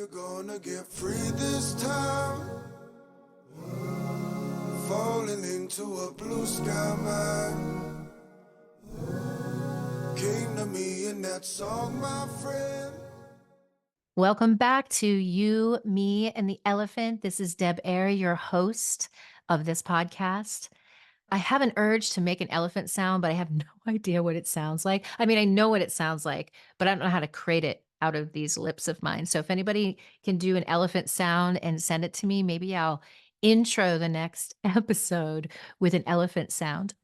you're gonna get free this time. Falling into a blue sky mind. Came to me in that song, my friend. Welcome back to You, Me, and the Elephant. This is Deb Air, your host of this podcast. I have an urge to make an elephant sound, but I have no idea what it sounds like. I mean, I know what it sounds like, but I don't know how to create it out of these lips of mine. So if anybody can do an elephant sound and send it to me, maybe I'll intro the next episode with an elephant sound.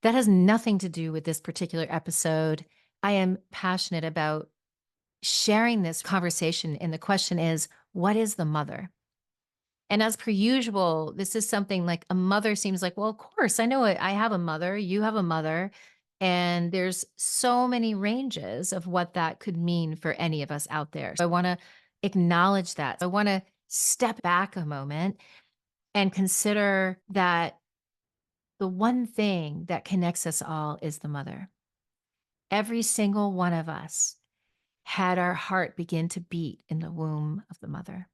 That has nothing to do with this particular episode. I am passionate about sharing this conversation. And the question is, what is the mother? And as per usual, this is something like a mother seems like, well, of course, I know it. I have a mother, you have a mother. And there's so many ranges of what that could mean for any of us out there. So I want to acknowledge that. I want to step back a moment and consider that the one thing that connects us all is the mother. Every single one of us had our heart begin to beat in the womb of the mother.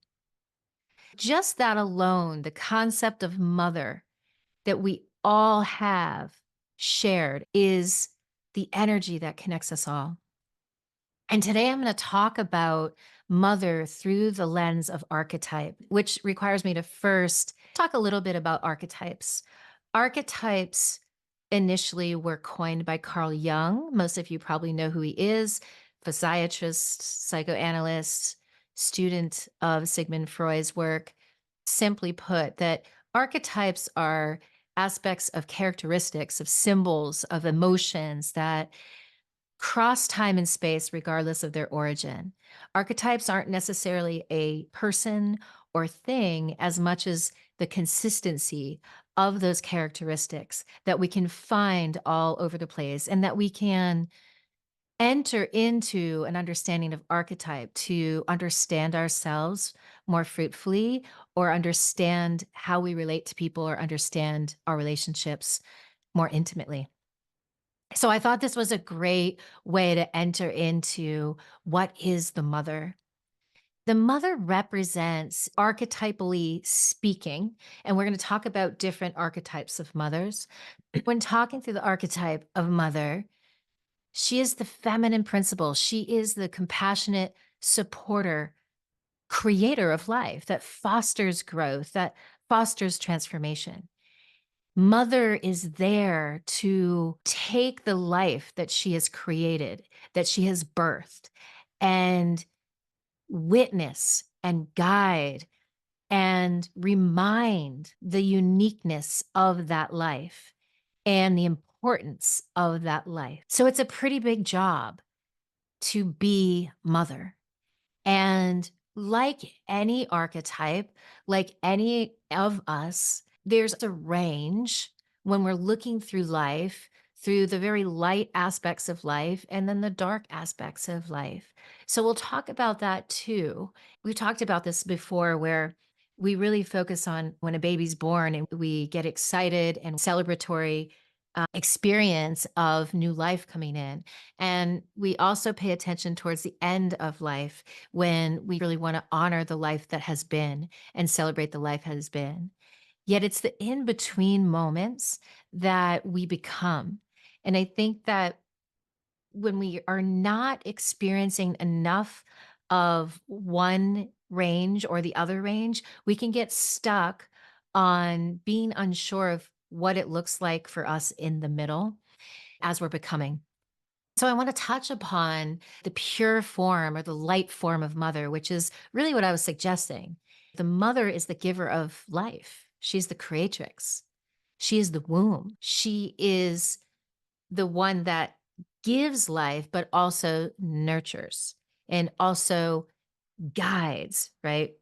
Just that alone, the concept of mother that we all have shared is the energy that connects us all. And today I'm going to talk about mother through the lens of archetype, which requires me to first talk a little bit about archetypes. Archetypes initially were coined by Carl Jung. Most of you probably know who he is, physiatrist, psychoanalyst, student of Sigmund Freud's work. Simply put, that archetypes are aspects of characteristics, of symbols, of emotions that cross time and space regardless of their origin. Archetypes aren't necessarily a person or thing as much as the consistency of those characteristics that we can find all over the place and that we can enter into an understanding of archetype to understand ourselves more fruitfully or understand how we relate to people or understand our relationships more intimately. So I thought this was a great way to enter into what is the mother. The mother represents, archetypally speaking, and we're going to talk about different archetypes of mothers. When talking through the archetype of mother, she is the feminine principle. She is the compassionate supporter, creator of life that fosters growth, that fosters transformation. Mother is there to take the life that she has created, that she has birthed, and witness and guide and remind the uniqueness of that life and the importance of that life. So it's a pretty big job to be mother. And like any archetype, like any of us, there's a range when we're looking through life, through the very light aspects of life and then the dark aspects of life. So we'll talk about that too. We've talked about this before where we really focus on when a baby's born and we get excited and celebratory experience of new life coming in. And we also pay attention towards the end of life when we really want to honor the life that has been and celebrate the life has been. Yet it's the in between moments that we become. And I think that when we are not experiencing enough of one range or the other range, we can get stuck on being unsure of what it looks like for us in the middle as we're becoming. So I want to touch upon the pure form or the light form of mother, which is really what I was suggesting. The mother is the giver of life. She's the creatrix. She is the womb. She is the one that gives life, but also nurtures and also guides, right?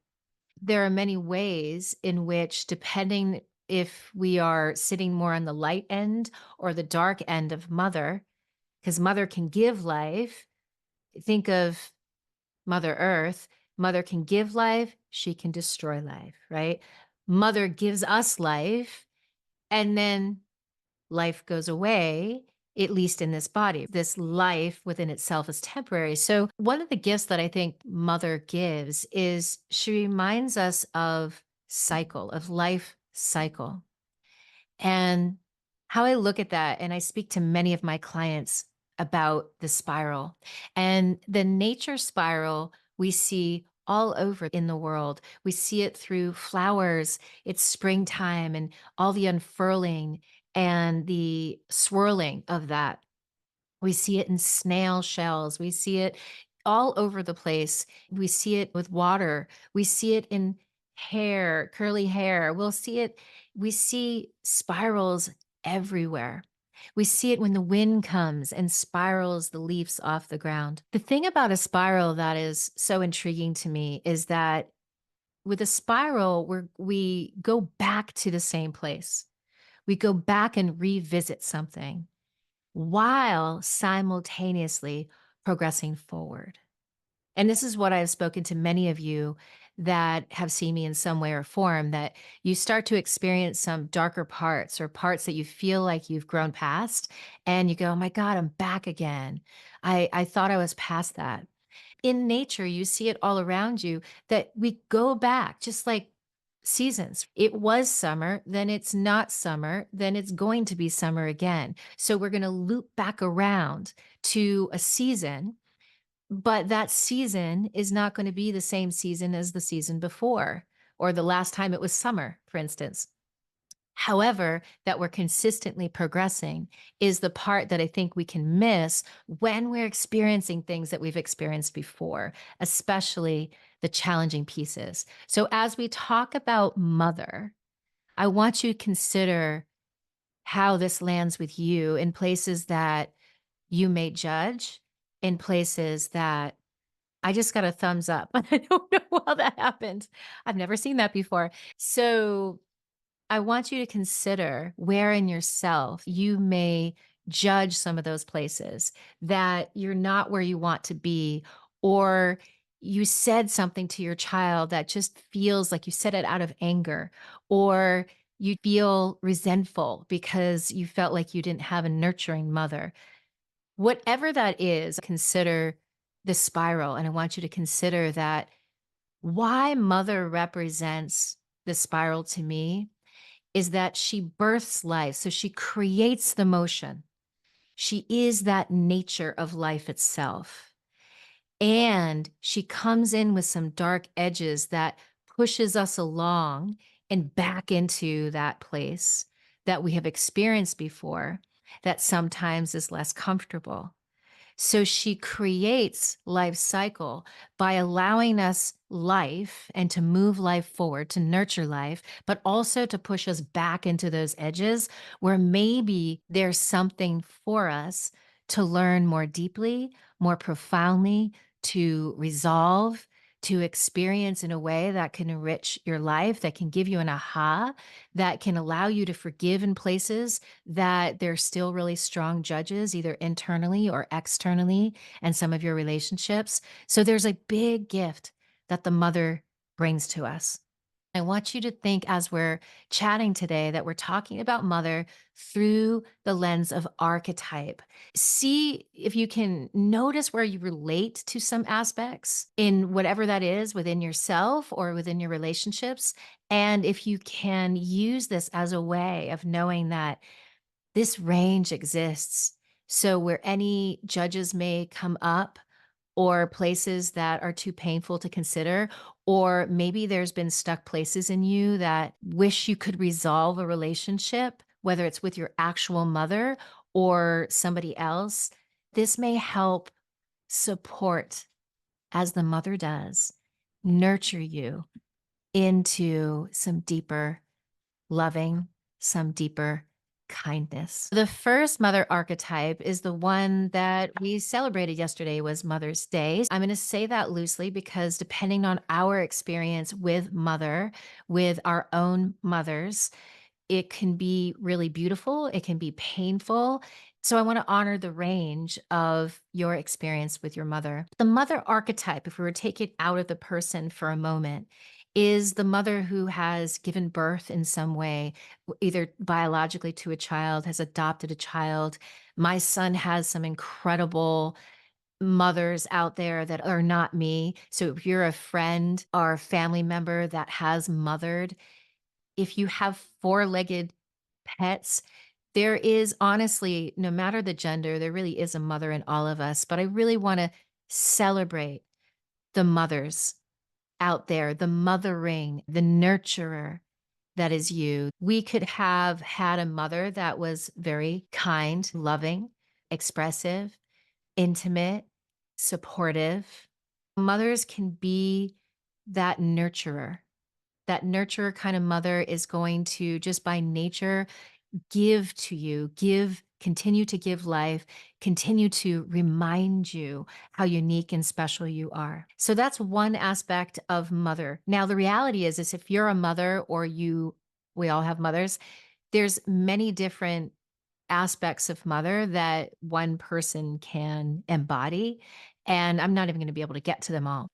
There are many ways in which, depending if we are sitting more on the light end or the dark end of mother, because mother can give life. Think of Mother Earth. Mother can give life, she can destroy life, right? Mother gives us life, and then life goes away at least in this body. This life within itself is temporary. So, one of the gifts that I think mother gives is she reminds us of cycle, of life cycle. And how I look at that, and I speak to many of my clients about the spiral. And the nature spiral we see all over in the world. We see it through flowers, it's springtime, and all the unfurling and the swirling of that. We see it in snail shells. We see it all over the place. We see it with water. We see it in hair, curly hair. We see spirals everywhere. We see it when the wind comes and spirals the leaves off the ground. The thing about a spiral that is so intriguing to me is that with a spiral, we go back to the same place. We go back and revisit something while simultaneously progressing forward. And this is what I have spoken to many of you that have seen me in some way or form, that you start to experience some darker parts or parts that you feel like you've grown past, and you go, oh my God, I'm back again. I thought I was past that. In nature, you see it all around you that we go back, just like seasons. It was summer, then it's not summer, then it's going to be summer again. So we're going to loop back around to a season, but that season is not going to be the same season as the season before or the last time it was summer, for instance. However, that we're consistently progressing is the part that I think we can miss when we're experiencing things that we've experienced before, especially the challenging pieces. So, as we talk about mother, I want you to consider how this lands with you in places that you may judge, in places that I just got a thumbs up. I don't know how that happened. I've never seen that before. So, I want you to consider where in yourself you may judge some of those places that you're not where you want to be, or you said something to your child that just feels like you said it out of anger, or you feel resentful because you felt like you didn't have a nurturing mother. Whatever that is, consider the spiral. And I want you to consider that why mother represents the spiral to me is that she births life. So she creates the motion. She is that nature of life itself. And she comes in with some dark edges that pushes us along and back into that place that we have experienced before that sometimes is less comfortable. So she creates life cycle by allowing us life and to move life forward, to nurture life, but also to push us back into those edges where maybe there's something for us to learn more deeply, more profoundly, to resolve, to experience in a way that can enrich your life, that can give you an aha, that can allow you to forgive in places that there's still really strong judges, either internally or externally, and some of your relationships. So there's a big gift that the mother brings to us. I want you to think as we're chatting today that we're talking about mother through the lens of archetype. See if you can notice where you relate to some aspects in whatever that is within yourself or within your relationships. And if you can use this as a way of knowing that this range exists. So, where any judges may come up, or places that are too painful to consider, or maybe there's been stuck places in you that wish you could resolve a relationship, whether it's with your actual mother or somebody else, this may help support, as the mother does, nurture you into some deeper loving, some deeper kindness. The first mother archetype is the one that we celebrated yesterday was Mother's Day. I'm going to say that loosely because depending on our experience with mother, with our own mothers, it can be really beautiful, it can be painful. So I want to honor the range of your experience with your mother. The mother archetype, if we were to take it out of the person for a moment, is the mother who has given birth in some way, either biologically to a child, has adopted a child. My son has some incredible mothers out there that are not me. So if you're a friend or family member that has mothered, if you have four-legged pets, there is honestly, no matter the gender, there really is a mother in all of us. But I really want to celebrate the mothers out there, the mothering, the nurturer that is you. We could have had a mother that was very kind, loving, expressive, intimate, supportive. Mothers can be that nurturer. That nurturer kind of mother is going to just by nature give to you, continue to give life, continue to remind you how unique and special you are. So that's one aspect of mother. Now, the reality is if you're a mother or we all have mothers, there's many different aspects of mother that one person can embody. And I'm not even going to be able to get to them all.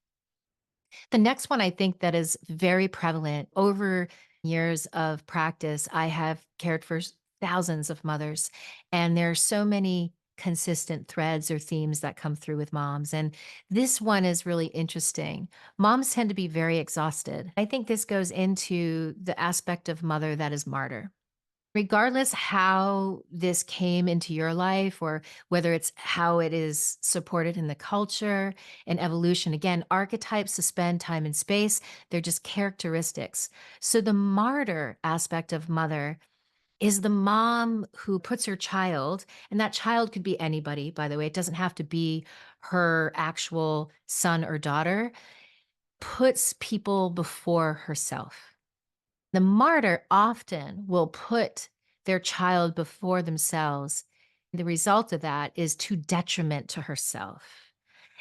The next one I think that is very prevalent over years of practice, I have cared for thousands of mothers, and there are so many consistent threads or themes that come through with moms. And this one is really interesting. Moms tend to be very exhausted. I think this goes into the aspect of mother that is martyr. Regardless how this came into your life or whether it's how it is supported in the culture and evolution, again, archetypes suspend time and space. They're just characteristics. So the martyr aspect of mother is the mom who puts her child, and that child could be anybody, by the way, it doesn't have to be her actual son or daughter, puts people before herself. The martyr often will put their child before themselves. The result of that is to detriment to herself.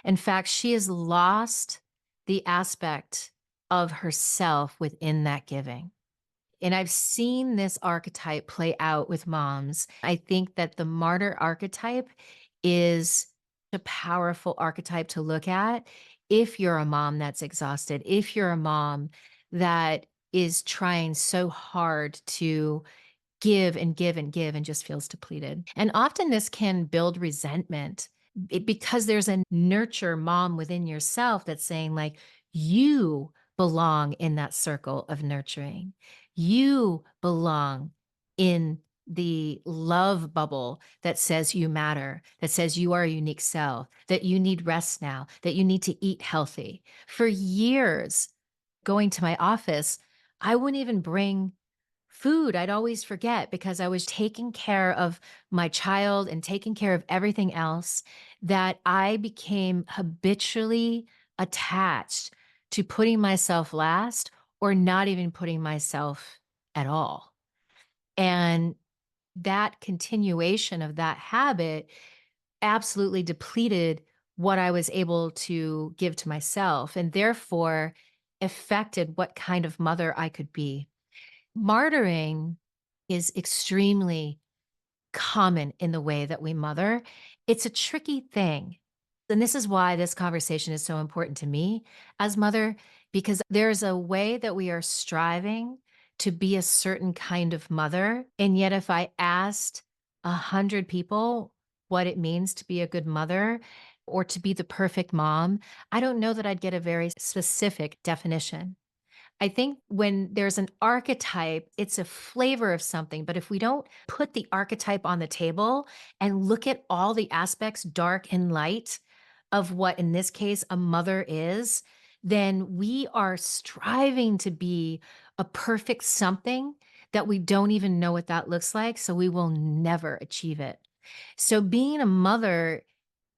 In fact, she has lost the aspect of herself within that giving. And I've seen this archetype play out with moms. I think that the martyr archetype is a powerful archetype to look at if you're a mom that's exhausted, if you're a mom that is trying so hard to give and give and give and just feels depleted. And often this can build resentment because there's a nurture mom within yourself that's saying, like, you belong in that circle of nurturing. You belong in the love bubble that says you matter, that says you are a unique self, that you need rest now, that you need to eat healthy. For years, going to my office, I wouldn't even bring food. I'd always forget because I was taking care of my child and taking care of everything else that I became habitually attached to putting myself last or not even putting myself at all. And that continuation of that habit absolutely depleted what I was able to give to myself and therefore affected what kind of mother I could be. Martyring is extremely common in the way that we mother. It's a tricky thing. And this is why this conversation is so important to me as mother, because there's a way that we are striving to be a certain kind of mother. And yet, if I asked 100 people what it means to be a good mother or to be the perfect mom, I don't know that I'd get a very specific definition. I think when there's an archetype, it's a flavor of something. But if we don't put the archetype on the table and look at all the aspects, dark and light, of what in this case a mother is, then we are striving to be a perfect something that we don't even know what that looks like. So we will never achieve it. So being a mother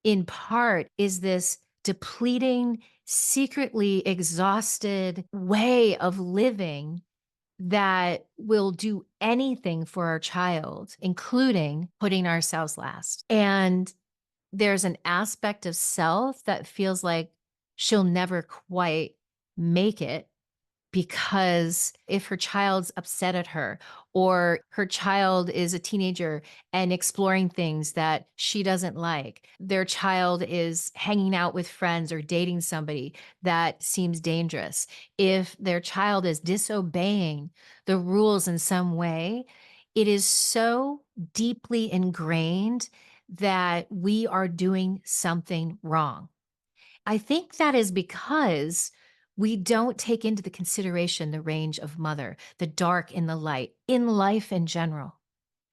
in part is this depleting, secretly exhausted way of living that will do anything for our child, including putting ourselves last. And there's an aspect of self that feels like she'll never quite make it because if her child's upset at her or her child is a teenager and exploring things that she doesn't like, their child is hanging out with friends or dating somebody that seems dangerous, if their child is disobeying the rules in some way, it is so deeply ingrained that we are doing something wrong. I think that is because we don't take into the consideration the range of mother, the dark and the light in life in general.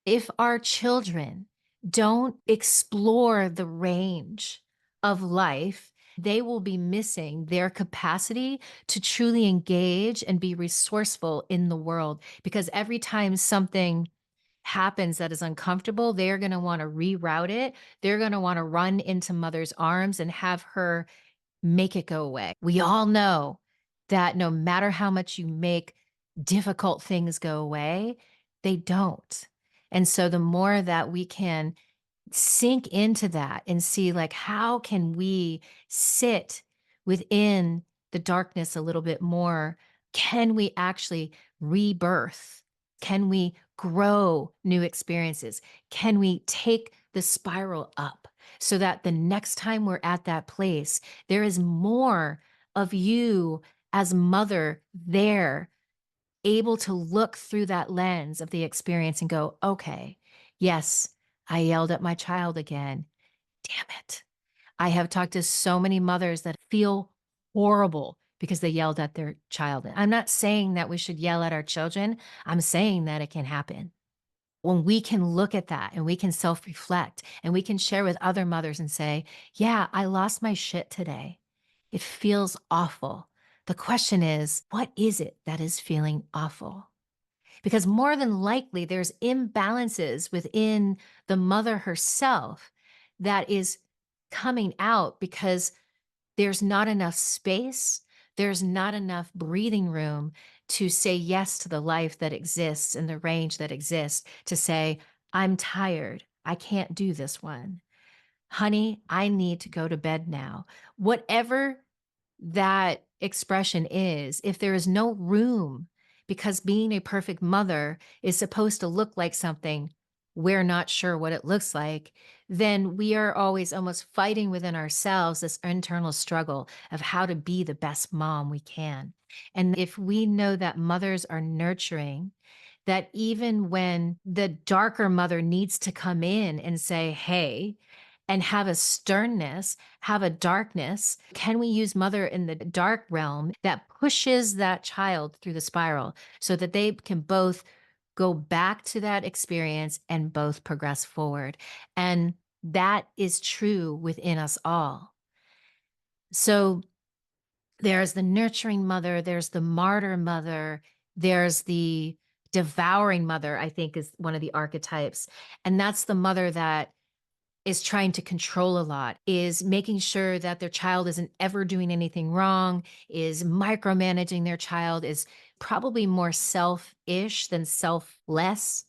If our children don't explore the range of life, they will be missing their capacity to truly engage and be resourceful in the world. Because every time something happens that is uncomfortable, they're going to want to reroute it. They're going to want to run into mother's arms and have her make it go away. We all know that no matter how much you make difficult things go away, they don't. And so the more that we can sink into that and see, like, how can we sit within the darkness a little bit more? Can we actually rebirth? Can we grow new experiences? Can we take the spiral up so that the next time we're at that place, there is more of you as mother there, able to look through that lens of the experience and go, okay, yes, I yelled at my child again. Damn it. I have talked to so many mothers that feel horrible because they yelled at their child. I'm not saying that we should yell at our children. I'm saying that it can happen. When we can look at that and we can self reflect and we can share with other mothers and say, yeah, I lost my shit today. It feels awful. The question is, what is it that is feeling awful? Because more than likely, there's imbalances within the mother herself that is coming out because there's not enough space, there's not enough breathing room to say yes to the life that exists and the range that exists, to say, I'm tired. I can't do this one. Honey, I need to go to bed now. Whatever that expression is, if there is no room, because being a perfect mother is supposed to look like something we're not sure what it looks like, then we are always almost fighting within ourselves this internal struggle of how to be the best mom we can. And if we know that mothers are nurturing, that even when the darker mother needs to come in and say, hey, and have a sternness, have a darkness, can we use mother in the dark realm that pushes that child through the spiral so that they can both go back to that experience and both progress forward? And that is true within us all. So there's the nurturing mother, there's the martyr mother, there's the devouring mother, I think is one of the archetypes. And that's the mother that is trying to control a lot, is making sure that their child isn't ever doing anything wrong, is micromanaging their child, is probably more selfish than selfless.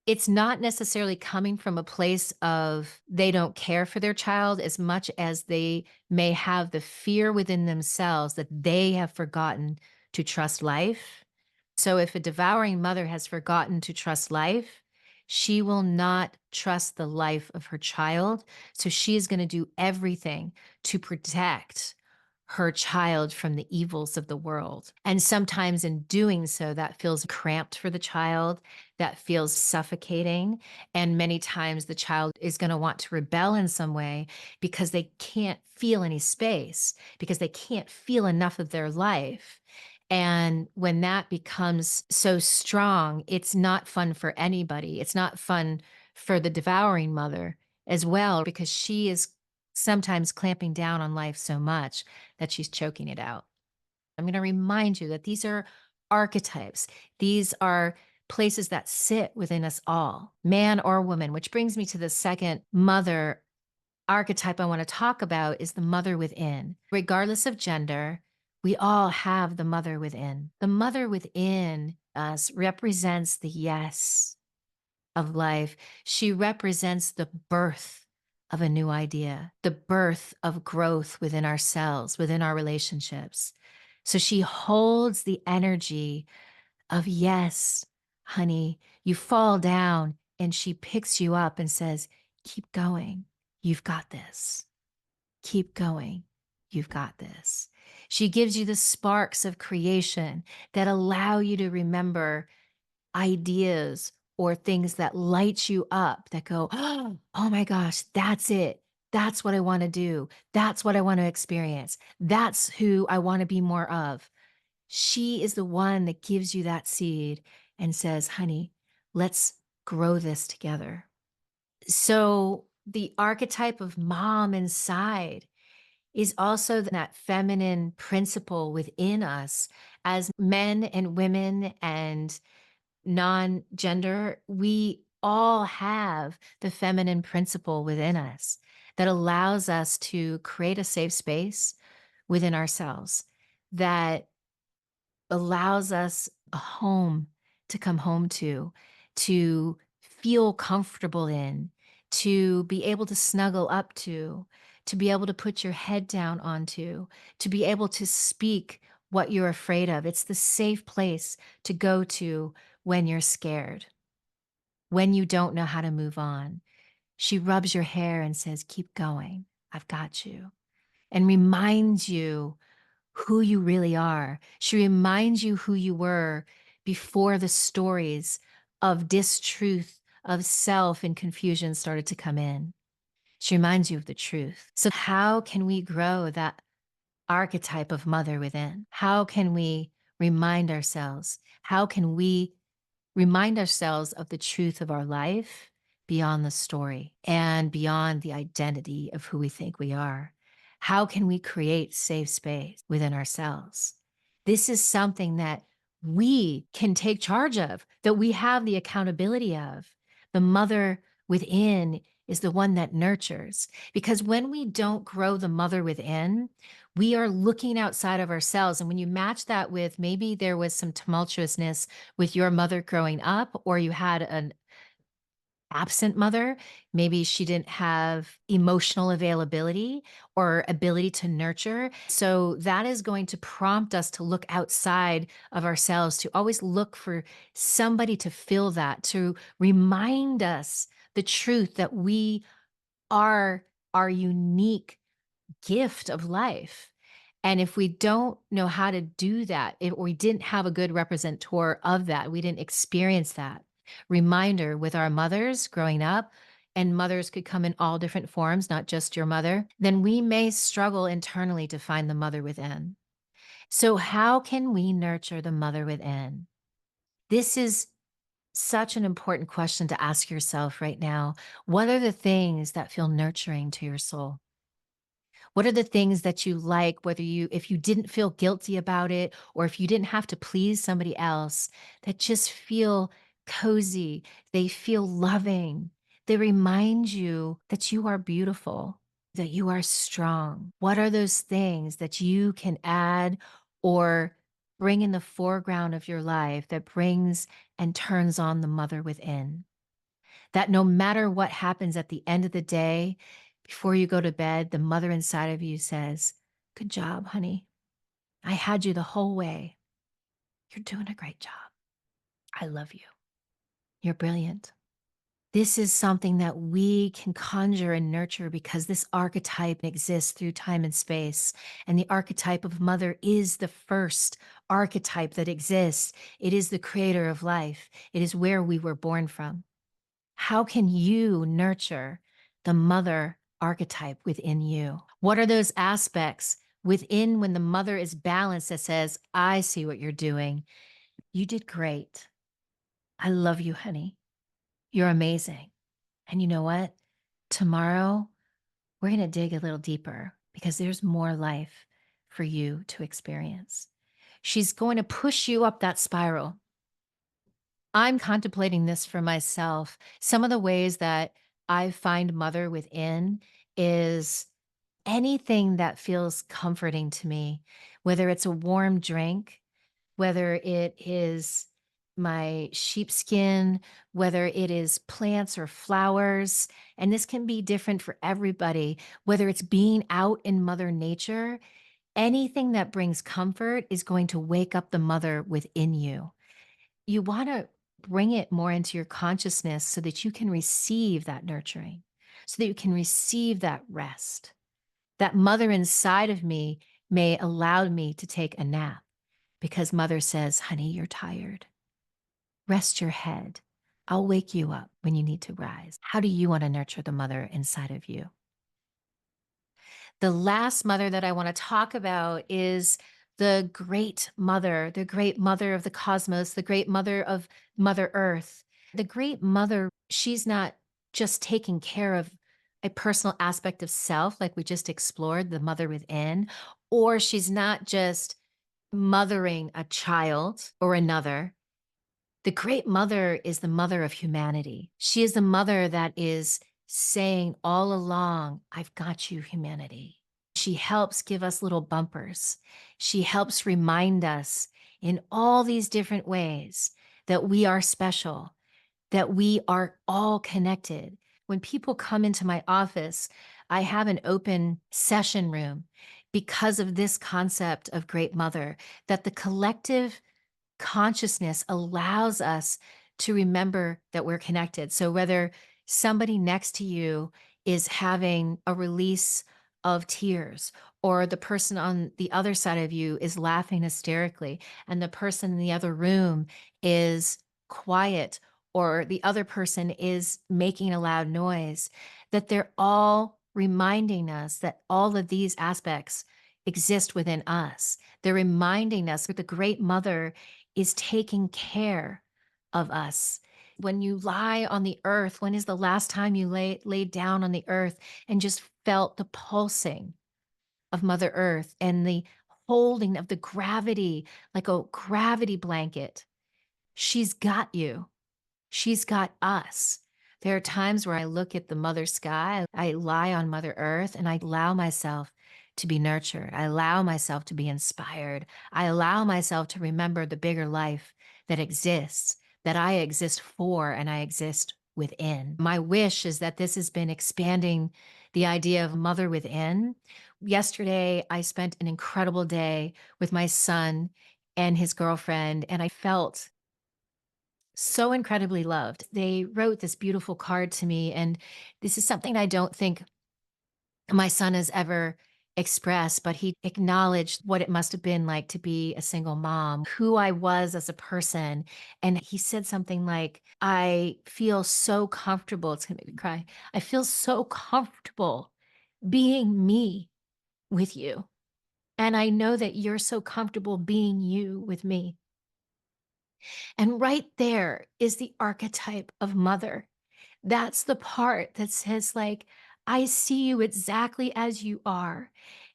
It's not necessarily coming from a place of they don't care for their child as much as they may have the fear within themselves that they have forgotten to trust life. So if a devouring mother has forgotten to trust life, she will not trust the life of her child. So she is going to do everything to protect her child from the evils of the world. And sometimes in doing so, that feels cramped for the child, that feels suffocating. And many times the child is going to want to rebel in some way because they can't feel any space, because they can't feel enough of their life. And when that becomes so strong, it's not fun for anybody. It's not fun for the devouring mother as well, because she is sometimes clamping down on life so much that she's choking it out. I'm going to remind you that these are archetypes. These are places that sit within us all, man or woman, which brings me to the second mother archetype I want to talk about is the mother within. Regardless of gender, we all have the mother within. The mother within us represents the yes of life. She represents the birth of a new idea, the birth of growth within ourselves, within our relationships. So she holds the energy of, yes, honey, you fall down, and she picks you up and says, keep going. You've got this. Keep going. You've got this. She gives you the sparks of creation that allow you to remember ideas or things that light you up that go, oh my gosh, that's it. That's what I want to do. That's what I want to experience. That's who I want to be more of. She is the one that gives you that seed and says, honey, let's grow this together. So the archetype of mom inside is also that feminine principle within us as men and women and non-gender. We all have the feminine principle within us that allows us to create a safe space within ourselves that allows us a home to come home to feel comfortable in, to be able to snuggle up to be able to put your head down onto, to be able to speak what you're afraid of. It's the safe place to go to when you're scared, when you don't know how to move on. She rubs your hair and says, keep going. I've got you. And reminds you who you really are. She reminds you who you were before the stories of distruth, of self and confusion started to come in. She reminds you of the truth. So, how can we grow that archetype of mother within? How can we remind ourselves? How can we remind ourselves of the truth of our life beyond the story and beyond the identity of who we think we are? How can we create safe space within ourselves? This is something that we can take charge of, that we have the accountability of. The mother within is the one that nurtures. Because when we don't grow the mother within, we are looking outside of ourselves. And when you match that with maybe there was some tumultuousness with your mother growing up, or you had an absent mother, maybe she didn't have emotional availability or ability to nurture. So that is going to prompt us to look outside of ourselves, to always look for somebody to fill that, to remind us the truth that we are our unique gift of life. And if we don't know how to do that, if we didn't have a good representator of that, we didn't experience that reminder with our mothers growing up, and mothers could come in all different forms, not just your mother, then we may struggle internally to find the mother within. So, how can we nurture the mother within? This is such an important question to ask yourself right now. What are the things that feel nurturing to your soul? What are the things that you like, whether if you didn't feel guilty about it, or if you didn't have to please somebody else, that just feel cozy, they feel loving. They remind you that you are beautiful, that you are strong. What are those things that you can add or bring in the foreground of your life that brings and turns on the mother within? That no matter what happens at the end of the day, before you go to bed, the mother inside of you says, good job, honey. I had you the whole way. You're doing a great job. I love you. You're brilliant. This is something that we can conjure and nurture because this archetype exists through time and space. And the archetype of mother is the first archetype that exists. It is the creator of life. It is where we were born from. How can you nurture the mother archetype within you? What are those aspects within when the mother is balanced that says, I see what you're doing. You did great. I love you, honey. You're amazing. And you know what? Tomorrow, we're going to dig a little deeper because there's more life for you to experience. She's going to push you up that spiral. I'm contemplating this for myself. Some of the ways that I find mother within is anything that feels comforting to me, whether it's a warm drink, whether it is my sheepskin, whether it is plants or flowers. And this can be different for everybody, whether it's being out in Mother Nature. Anything that brings comfort is going to wake up the mother within you. You want to bring it more into your consciousness so that you can receive that nurturing, so that you can receive that rest. That mother inside of me may allow me to take a nap because mother says, honey, you're tired. Rest your head. I'll wake you up when you need to rise. How do you want to nurture the mother inside of you? The last mother that I want to talk about is the great mother of the cosmos, the great mother of Mother Earth. The great mother, she's not just taking care of a personal aspect of self, like we just explored, the mother within, or she's not just mothering a child or another. The great mother is the mother of humanity. She is the mother that is saying all along, I've got you, humanity. She helps give us little bumpers. She helps remind us in all these different ways that we are special, that we are all connected. When people come into my office, I have an open session room because of this concept of Great Mother, that the collective consciousness allows us to remember that we're connected. So whether somebody next to you is having a release of tears, or the person on the other side of you is laughing hysterically, and the person in the other room is quiet, or the other person is making a loud noise, that they're all reminding us that all of these aspects exist within us. They're reminding us that the great mother is taking care of us. When you lie on the earth, when is the last time you laid down on the earth and just felt the pulsing of Mother Earth and the holding of the gravity, like a gravity blanket? She's got you. She's got us. There are times where I look at the mother sky, I lie on Mother Earth, and I allow myself to be nurtured. I allow myself to be inspired. I allow myself to remember the bigger life that exists, that I exist for and I exist within. My wish is that this has been expanding the idea of mother within. Yesterday, I spent an incredible day with my son and his girlfriend, and I felt so incredibly loved. They wrote this beautiful card to me, and this is something I don't think my son has ever expressed, but he acknowledged what it must have been like to be a single mom, who I was as a person. And he said something like, I feel so comfortable. It's going to make me cry. I feel so comfortable being me with you. And I know that you're so comfortable being you with me. And right there is the archetype of mother. That's the part that says, like, I see you exactly as you are,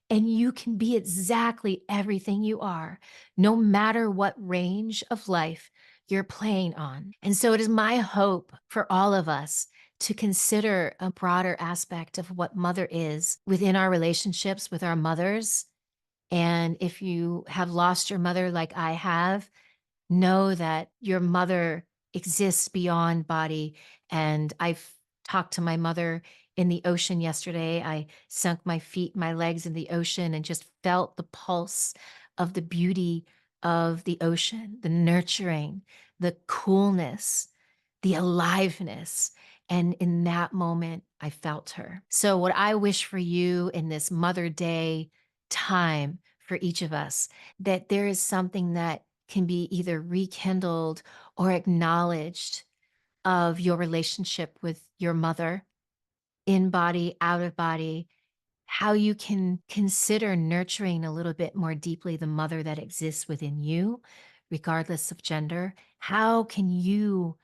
and you can be exactly everything you are, no matter what range of life you're playing on. And so it is my hope for all of us to consider a broader aspect of what mother is within our relationships with our mothers. And if you have lost your mother like I have, know that your mother exists beyond body. And I've talked to my mother in the ocean yesterday. I sunk my feet, my legs in the ocean and just felt the pulse of the beauty of the ocean, the nurturing, the coolness, the aliveness. And in that moment, I felt her. So, what I wish for you in this Mother Day time for each of us, that there is something that can be either rekindled or acknowledged of your relationship with your mother, in body, out of body, how you can consider nurturing a little bit more deeply the mother that exists within you, regardless of gender. How can you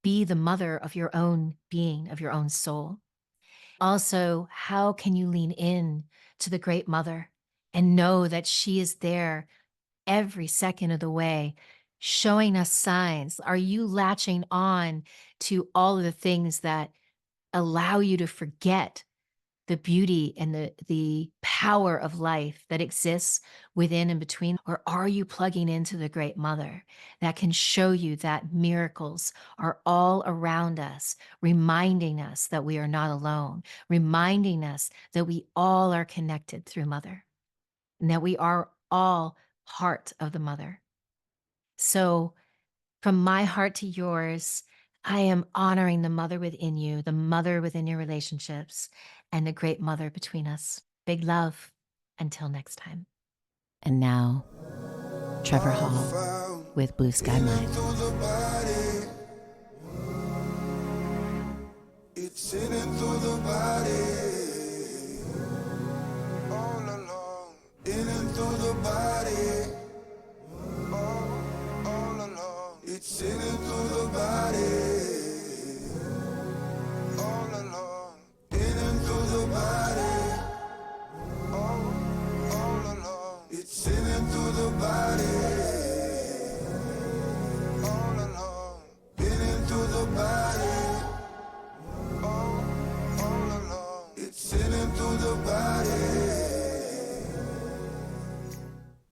be the mother of your own being, of your own soul? Also, how can you lean in to the great mother and know that she is there every second of the way, showing us signs? Are you latching on to all of the things that allow you to forget the beauty and the power of life that exists within and between? Or are you plugging into the great mother that can show you that miracles are all around us, reminding us that we are not alone, reminding us that we all are connected through mother? and that we are all part of the mother. So, from my heart to yours, I am honoring the mother within you, the mother within your relationships, and the great mother between us. Big love. Until next time. And now, Trevor Hall with Blue Sky Mind. Through the body, it's in and through the body.